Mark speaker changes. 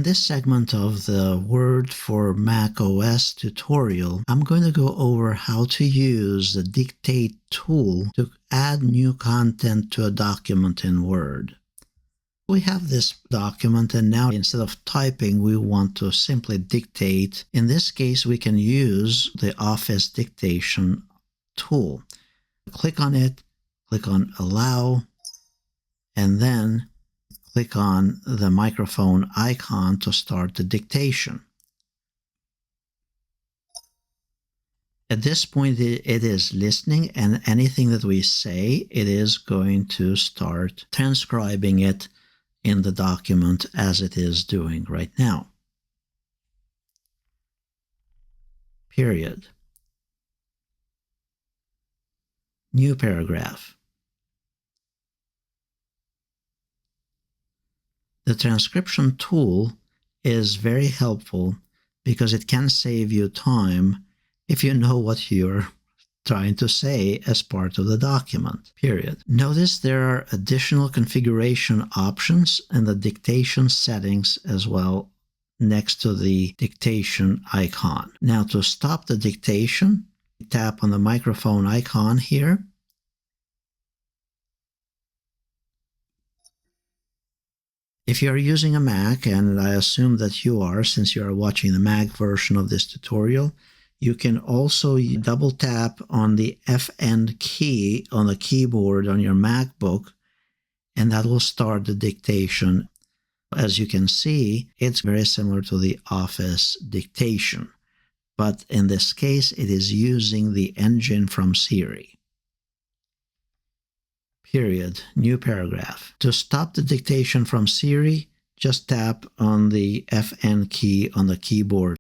Speaker 1: this segment of the Word for Mac OS tutorial, I'm going to go over how to use the Dictate tool to add new content to a document in Word. We have this document, and now instead of typing, we want to simply dictate. In this case, we can use the Office Dictation tool. Click on it, click on Allow, and then click on the microphone icon to start the dictation. At this point, it is listening, and anything that we say, it is going to start transcribing it in the document as it is doing right now. Period. New paragraph. The transcription tool is very helpful because it can save you time if you know what you're trying to say as part of the document, period. Notice there are additional configuration options in the dictation settings as well next to the dictation icon. Now to stop the dictation, tap on the microphone icon here. If you are using a Mac, and I assume that you are since you are watching the Mac version of this tutorial, you can also double tap on the FN key on the keyboard on your MacBook, and that will start the dictation. As you can see, it's very similar to the Office Dictation, but in this case, it is using the engine from Siri. Period. New paragraph. To stop the dictation from Siri, just tap on the FN key on the keyboard.